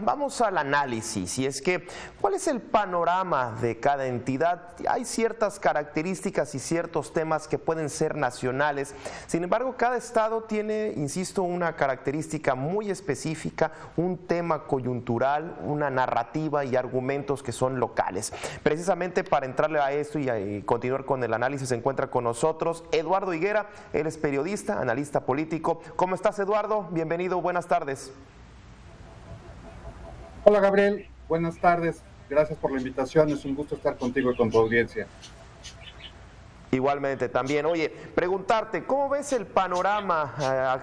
Vamos al análisis, y es que, ¿cuál es el panorama de cada entidad? Hay ciertas características y ciertos temas que pueden ser nacionales, sin embargo, cada estado tiene, insisto, una característica muy específica, un tema coyuntural, una narrativa y argumentos que son locales. Precisamente para entrarle a esto y continuar con el análisis, se encuentra con nosotros Eduardo Higuera, él es periodista, analista político. ¿Cómo estás, Eduardo? Bienvenido, buenas tardes. Hola Gabriel, buenas tardes, gracias por la invitación, es un gusto estar contigo y con tu audiencia. Igualmente también. Oye, preguntarte, ¿cómo ves el panorama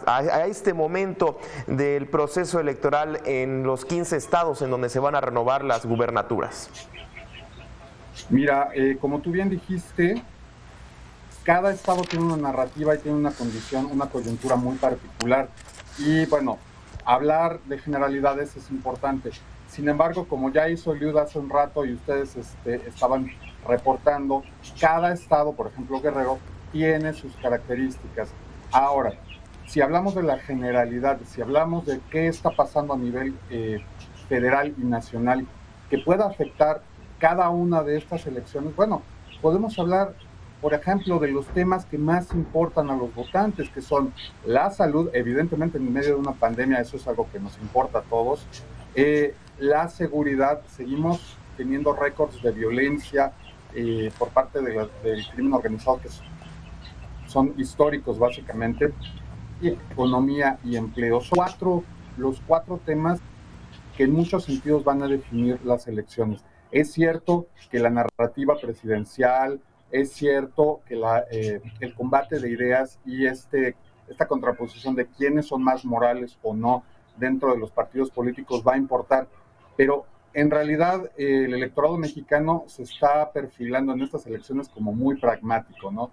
a este momento del proceso electoral en los 15 estados en donde se van a renovar las gubernaturas? Mira, como tú bien dijiste, cada estado tiene una narrativa y tiene una condición, una coyuntura muy particular. Y bueno, hablar de generalidades es importante. Sin embargo, como ya hizo Liud hace un rato y ustedes estaban reportando, cada estado, por ejemplo Guerrero, tiene sus características. Ahora, si hablamos de la generalidad, si hablamos de qué está pasando a nivel federal y nacional que pueda afectar cada una de estas elecciones, bueno, podemos hablar, por ejemplo, de los temas que más importan a los votantes, que son la salud, evidentemente en medio de una pandemia eso es algo que nos importa a todos, la seguridad, seguimos teniendo récords de violencia por parte del crimen organizado que son históricos básicamente, y economía y empleo. Son los cuatro temas que en muchos sentidos van a definir las elecciones. Es cierto que la narrativa presidencial, es cierto que el combate de ideas y esta contraposición de quiénes son más morales o no dentro de los partidos políticos va a importar, pero en realidad el electorado mexicano se está perfilando en estas elecciones como muy pragmático, ¿no?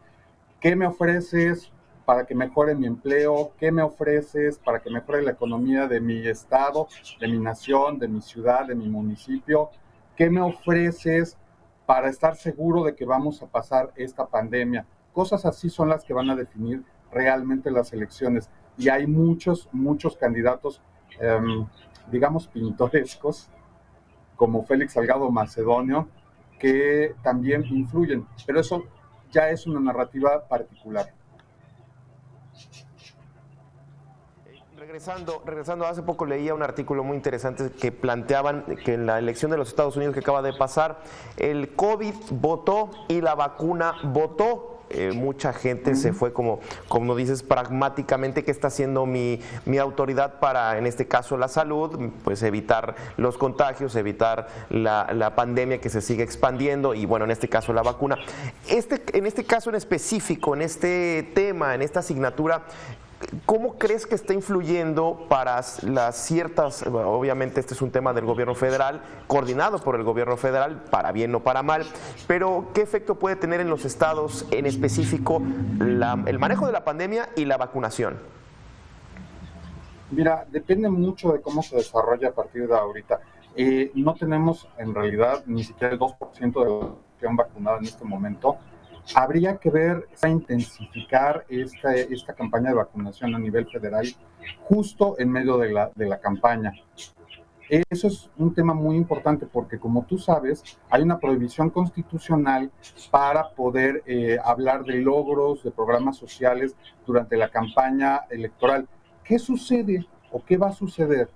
¿Qué me ofreces para que mejore mi empleo? ¿Qué me ofreces para que mejore la economía de mi estado, de mi nación, de mi ciudad, de mi municipio? ¿Qué me ofreces para estar seguro de que vamos a pasar esta pandemia? Cosas así son las que van a definir realmente las elecciones. Y hay muchos candidatos, digamos, pintorescos, como Félix Salgado Macedonio, que también influyen. Pero eso ya es una narrativa particular. Regresando, hace poco leía un artículo muy interesante que planteaban que en la elección de los Estados Unidos que acaba de pasar, el COVID votó y la vacuna votó. Mucha gente se fue como dices, pragmáticamente, ¿qué está haciendo mi autoridad para, en este caso, la salud? Pues evitar los contagios, evitar la pandemia que se sigue expandiendo y, bueno, en este caso, la vacuna. En este caso en específico, en este tema, en esta asignatura, ¿cómo crees que está influyendo para las ciertas, obviamente este es un tema del gobierno federal, coordinado por el gobierno federal, para bien o para mal, pero qué efecto puede tener en los estados en específico el manejo de la pandemia y la vacunación? Mira, depende mucho de cómo se desarrolla a partir de ahorita. No tenemos en realidad ni siquiera el 2% de la población vacunada en este momento. Habría que ver, intensificar esta campaña de vacunación a nivel federal justo en medio de la campaña. Eso es un tema muy importante porque, como tú sabes, hay una prohibición constitucional para poder hablar de logros, de programas sociales durante la campaña electoral. ¿Qué sucede o qué va a suceder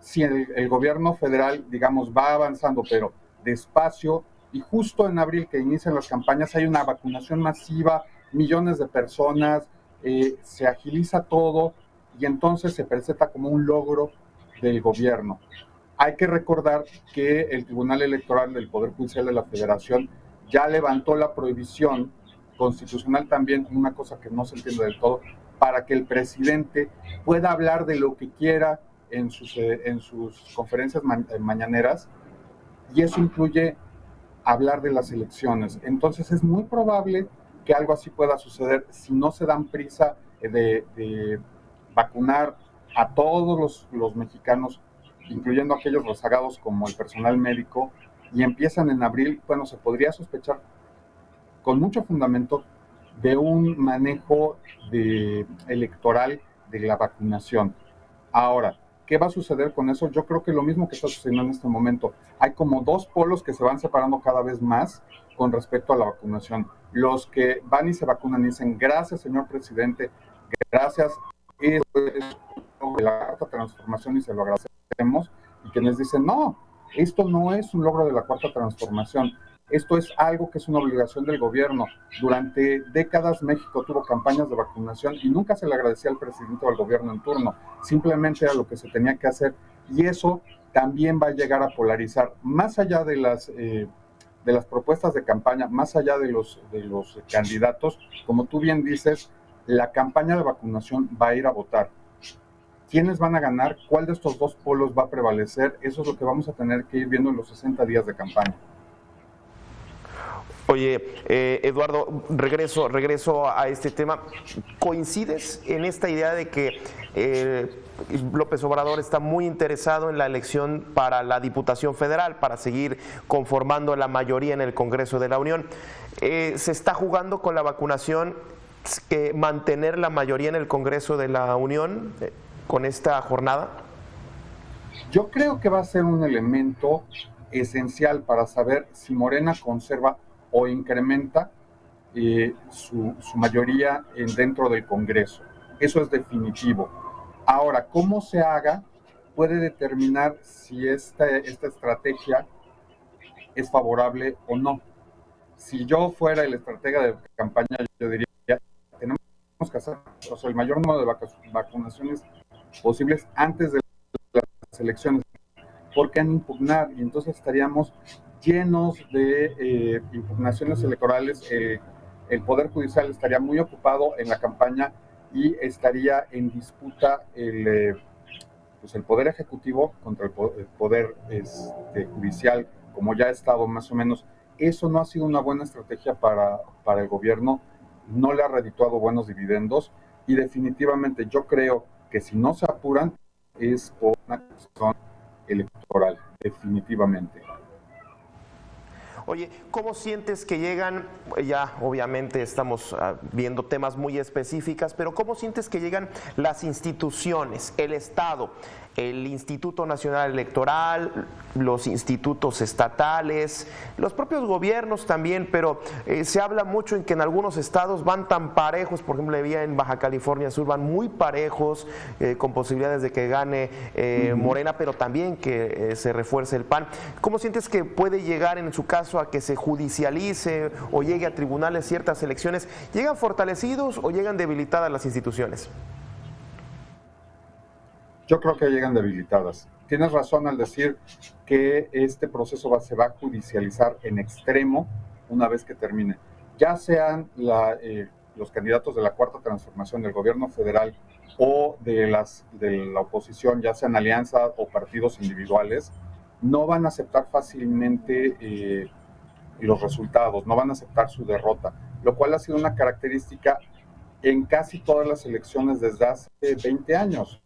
si el gobierno federal, digamos, va avanzando, pero despacio, y justo en abril que inician las campañas hay una vacunación masiva, millones de personas, se agiliza todo y entonces se presenta como un logro del gobierno? Hay que recordar que el Tribunal Electoral del Poder Judicial de la Federación ya levantó la prohibición constitucional también, una cosa que no se entiende del todo, para que el presidente pueda hablar de lo que quiera en sus conferencias mañaneras, y eso incluye hablar de las elecciones. Entonces es muy probable que algo así pueda suceder si no se dan prisa de vacunar a todos los mexicanos, incluyendo aquellos rezagados como el personal médico, y empiezan en abril. Bueno, se podría sospechar con mucho fundamento de un manejo electoral de la vacunación. Ahora, ¿Qué va a suceder con eso? Yo creo que lo mismo que está sucediendo en este momento. Hay como dos polos que se van separando cada vez más con respecto a la vacunación. Los que van y se vacunan y dicen, gracias, señor presidente, gracias, es de la cuarta transformación y se lo agradecemos. Y quienes dicen, no, esto no es un logro de la cuarta transformación. Esto es algo que es una obligación del gobierno. Durante décadas México tuvo campañas de vacunación y nunca se le agradecía al presidente o al gobierno en turno. Simplemente era lo que se tenía que hacer y eso también va a llegar a polarizar. Más allá de las propuestas de campaña, más allá de los candidatos, como tú bien dices, la campaña de vacunación va a ir a votar. ¿Quiénes van a ganar? ¿Cuál de estos dos polos va a prevalecer? Eso es lo que vamos a tener que ir viendo en los 60 días de campaña. Oye, Eduardo, regreso a este tema. ¿Coincides en esta idea de que López Obrador está muy interesado en la elección para la Diputación Federal, para seguir conformando la mayoría en el Congreso de la Unión? ¿Se está jugando con la vacunación que mantener la mayoría en el Congreso de la Unión con esta jornada? Yo creo que va a ser un elemento esencial para saber si Morena conserva o incrementa su mayoría dentro del Congreso. Eso es definitivo. Ahora, cómo se haga puede determinar si esta estrategia es favorable o no. Si yo fuera el estratega de campaña, yo diría, tenemos que hacer el mayor número de vacunaciones posibles antes de las elecciones, porque han impugnar, y entonces estaríamos llenos de impugnaciones electorales. El Poder Judicial estaría muy ocupado en la campaña y estaría en disputa el Poder Ejecutivo contra el Poder Judicial, como ya ha estado más o menos. Eso no ha sido una buena estrategia para el gobierno, no le ha redituado buenos dividendos y definitivamente yo creo que si no se apuran es por una cuestión electoral, definitivamente. Oye, ¿cómo sientes que llegan, ya obviamente estamos viendo temas muy específicas, pero cómo sientes que llegan las instituciones, el Estado, el Instituto Nacional Electoral, los institutos estatales, los propios gobiernos también, pero se habla mucho en que en algunos estados van tan parejos, por ejemplo, le vi en Baja California Sur, van muy parejos, con posibilidades de que gane Morena, pero también que se refuerce el PAN. ¿Cómo sientes que puede llegar en su caso a que se judicialice o llegue a tribunales ciertas elecciones? ¿Llegan fortalecidos o llegan debilitadas las instituciones? Yo creo que llegan debilitadas. Tienes razón al decir que este proceso se va a judicializar en extremo una vez que termine. Ya sean los candidatos de la Cuarta Transformación del gobierno federal o de la oposición, ya sean alianzas o partidos individuales, no van a aceptar fácilmente los resultados, no van a aceptar su derrota, lo cual ha sido una característica en casi todas las elecciones desde hace 20 años.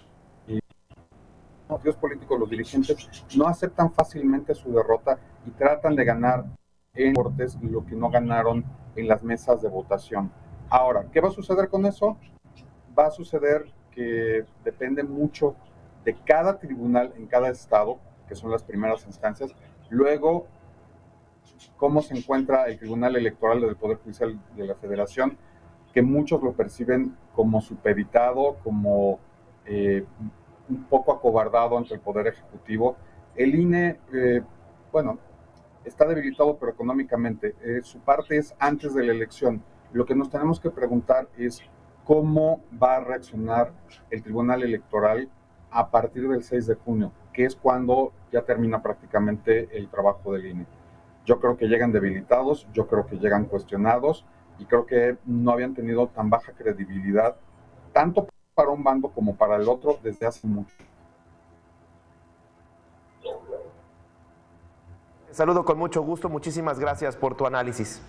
Los partidos políticos, los dirigentes, no aceptan fácilmente su derrota y tratan de ganar en cortes lo que no ganaron en las mesas de votación. Ahora, ¿qué va a suceder con eso? Va a suceder que depende mucho de cada tribunal en cada estado, que son las primeras instancias. Luego, cómo se encuentra el Tribunal Electoral del Poder Judicial de la Federación, que muchos lo perciben como supeditado, como un poco acobardado ante el Poder Ejecutivo. El INE, está debilitado, pero económicamente. Su parte es antes de la elección. Lo que nos tenemos que preguntar es cómo va a reaccionar el Tribunal Electoral a partir del 6 de junio, que es cuando ya termina prácticamente el trabajo del INE. Yo creo que llegan debilitados, yo creo que llegan cuestionados y creo que no habían tenido tan baja credibilidad, tanto para un bando como para el otro desde hace mucho. Te saludo con mucho gusto, muchísimas gracias por tu análisis.